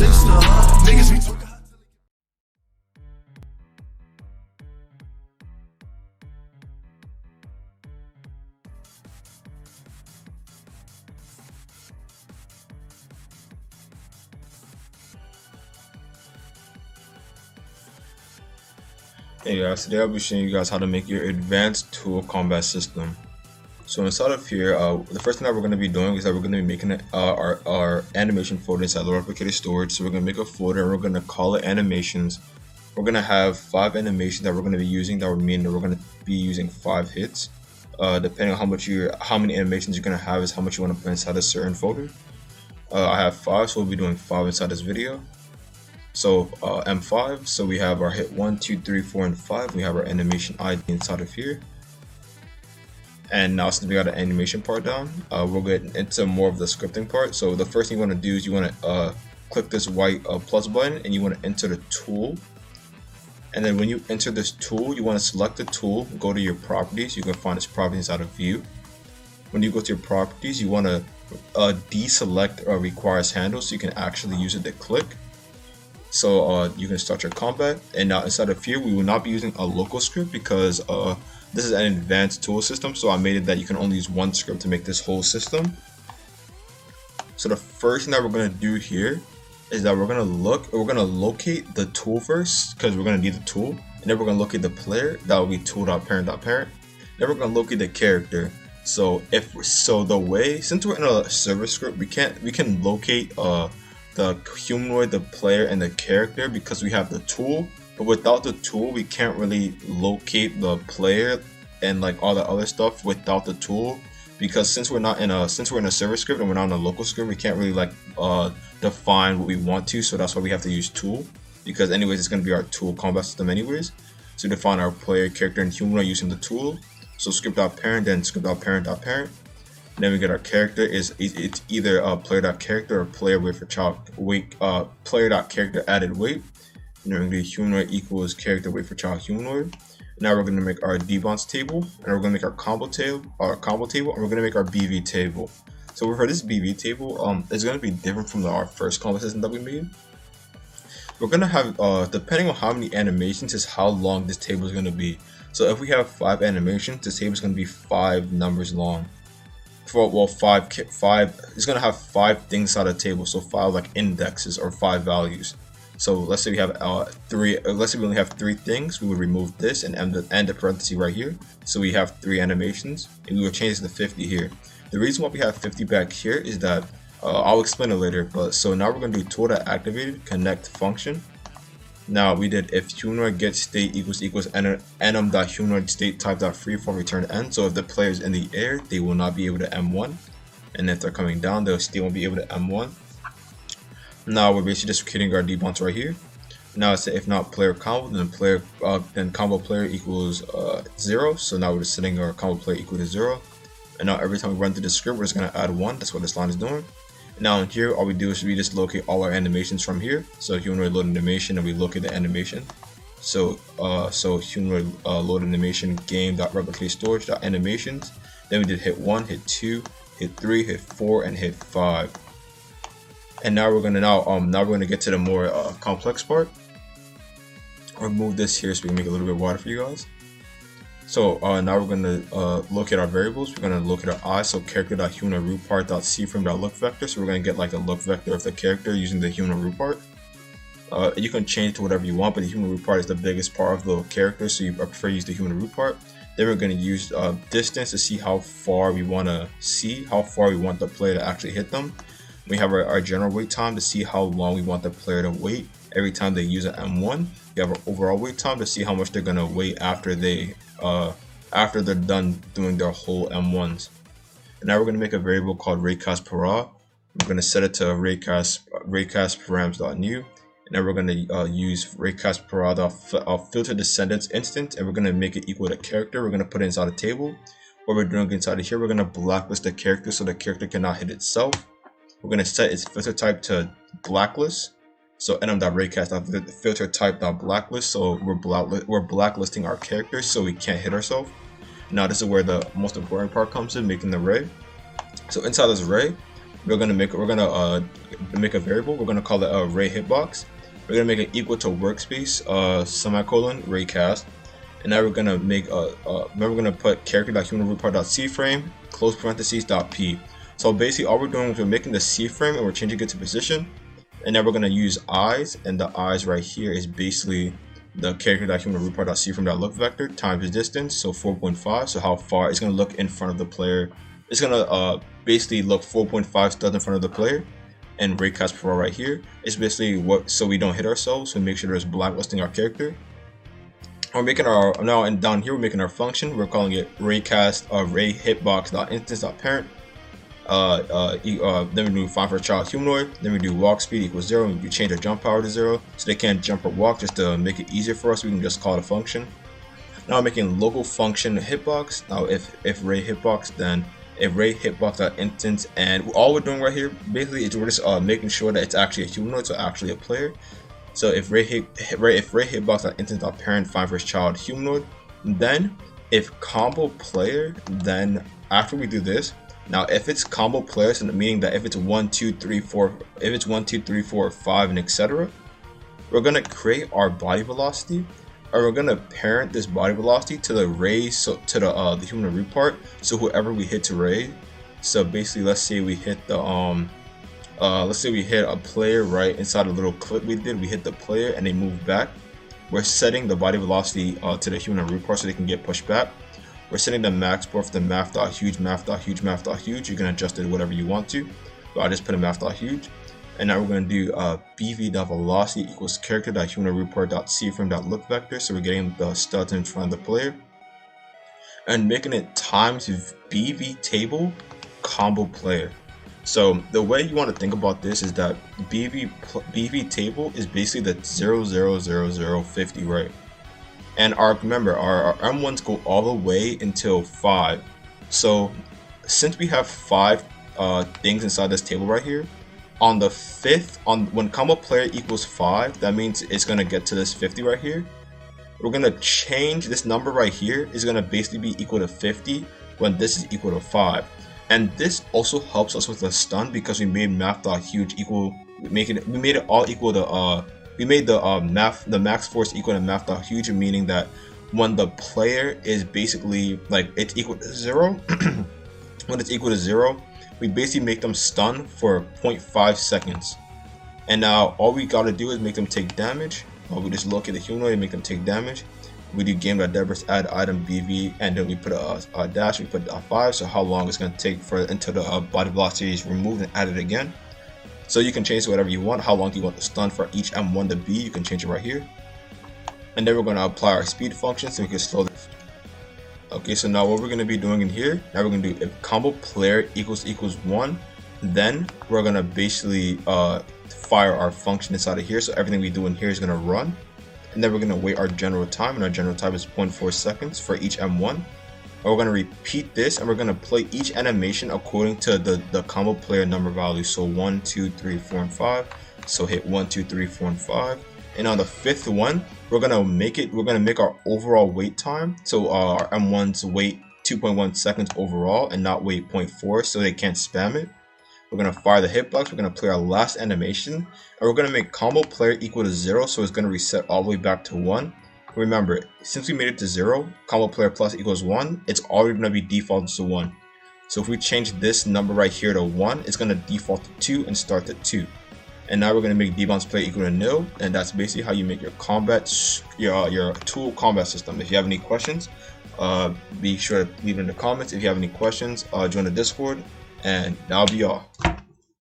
chasing a high. Niggas be talking. Hey guys, today I'll be showing you guys how to make your advanced tool combat system. So inside of here, the first thing that we're going to be doing is that we're going to be making our animation folder inside the replicated storage. So we're going to make a folder and we're going to call it animations. We're going to have 5 animations that we're going to be using. That would mean that we're going to be using 5 hits. Depending on how many animations you're going to have is how much you want to put inside a certain folder. I have 5, so we'll be doing 5 inside this video. So M5, so we have our hit 1, 2, 3, 4, and 5. We have our animation ID inside of here. And now since we got the animation part down, we'll get into more of the scripting part. So the first thing you want to do is you want to click this white plus button and you want to enter the tool. And then when you enter this tool, you want to select the tool, go to your properties. You can find this property inside of view. When you go to your properties, you want to deselect requires handle so you can actually use it to click. So you can start your combat, and now inside of here we will not be using a local script because this is an advanced tool system, so I made it that you can only use one script to make this whole system. So the first thing that we're going to do here is that we're going to locate the tool first, because we're going to need the tool, and then we're going to locate the player. That will be tool.parent.parent. Then we're going to locate the character. So since we're in a server script, we can locate the humanoid, the player, and the character because we have the tool. But without the tool, we can't really locate the player and like all the other stuff without the tool, because since we're in a server script and we're not in a local script, we can't really like define what we want to. So that's why we have to use tool, because anyways it's going to be our tool combat system anyways. So define our player, character, and humanoid using the tool. So script.parent, then script.parent.parent. Then we get our character it's either player.character or player weight for child weight, player.character added weight. And then we're going to do humanoid equals character weight for child humanoid. Now we're going to make our debounce table, and we're going to make our combo table, and we're going to make our BV table. So for this BV table, it's going to be different from our first combo system that we made. We're going to have, depending on how many animations is how long this table is going to be. So if we have 5 animations, this table is going to be 5 numbers long. Five. It's gonna have 5 things on the table, so 5 like indexes or 5 values. So let's say we have 3. Let's say we only have 3 things. We would remove this and end the parenthesis right here. So we have 3 animations, and we will change this to 50 here. The reason why we have 50 back here is that I'll explain it later. But so now we're gonna do tool.activated connect function. Now we did if humanoid get state equals enum.humanoid state type.freeform return end. So if the player is in the air, they will not be able to M1, and if they're coming down, they'll still won't be able to M1. Now we're basically just creating our debounce right here. Now it's if not player combo, then combo player equals 0. So now we're just setting our combo player equal to 0. And now every time we run through the script, we're just gonna add 1. That's what this line is doing. Now in here, all we do is we just locate all our animations from here. So humanoid load animation, and we locate the animation. So humanoid load animation game.replicate storage.animations. Then we did hit 1, hit 2, hit 3, hit 4, and hit 5. And now we're gonna get to the more complex part. I'll move this here so we can make it a little bit wider for you guys. So now we're going to locate our variables. We're going to locate our I, so character.humanoid root part.cframe.look vector. So we're going to get like the look vector of the character using the humanoid root part. You can change to whatever you want, but the human root part is the biggest part of the character, so I prefer to use the human root part. Then we're going to use distance to see how far we want the player to actually hit them. We have our general wait time to see how long we want the player to wait every time they use an M1. We have our overall wait time to see how much they're going to wait after they're done doing their whole M1s. And now we're going to make a variable called raycastPara. We're going to set it to raycastparams.new, and then we're going to use raycastPara filter descendants instant, and we're going to make it equal to character. We're going to put it inside a table. What we're doing inside of here, we're going to blacklist the character so the character cannot hit itself. We're going to set its filter type to blacklist. So enum.raycast.filter type.blacklist. So we're blacklisting our characters so we can't hit ourselves. Now this is where the most important part comes in, making the array. So inside this array, we're gonna make a variable. We're gonna call it array hitbox. We're gonna make it equal to workspace semicolon raycast, and now we're gonna make then we're gonna put character.humanRootPart.cFrame close parentheses .p. So basically, all we're doing is we're making the C frame and we're changing it to position, and then we're gonna use eyes, and the eyes right here is basically the character.humanRootPart.cFrame.look vector times the distance, so 4.5. So how far it's gonna look in front of the player. It's gonna basically look 4.5 studs in front of the player, and raycast pro right here is basically what, so we don't hit ourselves. So make sure there's blacklisting our character. We're making our now, and down here we're making our function. We're calling it raycast array hitbox.instance.parent. Then we do find for child humanoid. Then we do walk speed equals 0. We change our jump power to 0, so they can't jump or walk, just to make it easier for us. We can just call it a function. Now we're making local function hitbox. Now if ray hitbox, then array hitbox.instance, and all we're doing right here basically is we're just making sure that it's actually a humanoid, so actually a player. So if ray hitbox.instance.parent find first child humanoid, then if combo player, then after we do this, now if it's combo players, so meaning that if it's 1 2 3 4, if it's 1 2 3 4 5 and etc., we're gonna create our body velocity, or we're gonna parent this body velocity to the ray, so to the human root part, so whoever we hit to ray. So basically, let's say we hit the let's say we hit a player right inside a little clip we did. We hit the player and they move back. We're setting the body velocity to the human root part so they can get pushed back. We're setting the max bar for the math.huge, math.huge. You can adjust it whatever you want to, but I'll just put a math.huge. And now we're going to do bv.velocity equals character.humanRootPart.cFrame.look vector. So we're getting the studs in front of the player and making it times bv table combo player. So the way you want to think about this is that bv table is basically the 0 0 0 0 50, right? And remember our M1s go all the way until 5. So since we have 5 things inside this table right here, on the 5th, when combo player equals 5, that means it's gonna get to this 50 right here. We're gonna change this number right here is gonna basically be equal to 50 when this is equal to 5. And this also helps us with the stun because we made math.huge equal, we made it all equal to we made the max force equal to math.huge, meaning that when the player is basically like it's equal to 0, when it's equal to 0, we basically make them stun for 0.5 seconds. And now all we gotta do is make them take damage. We just locate the humanoid and make them take damage. We do game.debris add item bv, and then we put a dash, we put a 5, so how long it's gonna take for until the body velocity is removed and added again. So you can change whatever you want. How long do you want the stun for each M1 to be? You can change it right here. And then we're going to apply our speed function so we can slow this. Okay, so now what we're going to be doing in here, now we're going to do if combo player equals 1, then we're going to basically fire our function inside of here. So everything we do in here is going to run. And then we're going to wait our general time, and our general time is 0.4 seconds for each M1. And we're going to repeat this, and we're going to play each animation according to the combo player number value. So 1 2 3 4 and 5. So hit 1 2 3 4 and 5. And on the 5th one, we're going to make our overall wait time. So our M1s wait 2.1 seconds overall and not wait 0.4, so they can't spam it. We're going to fire the hitbox. We're going to play our last animation, and we're going to make combo player equal to 0, so it's going to reset all the way back to 1. Remember, since we made it to 0, combo player plus equals 1, it's already going to be defaulted to 1. So if we change this number right here to 1, it's going to default to 2 and start at 2. And now we're going to make debounce player equal to 0, and that's basically how you make your your tool combat system. If you have any questions, be sure to leave it in the comments. If you have any questions, join the Discord, and that'll be all.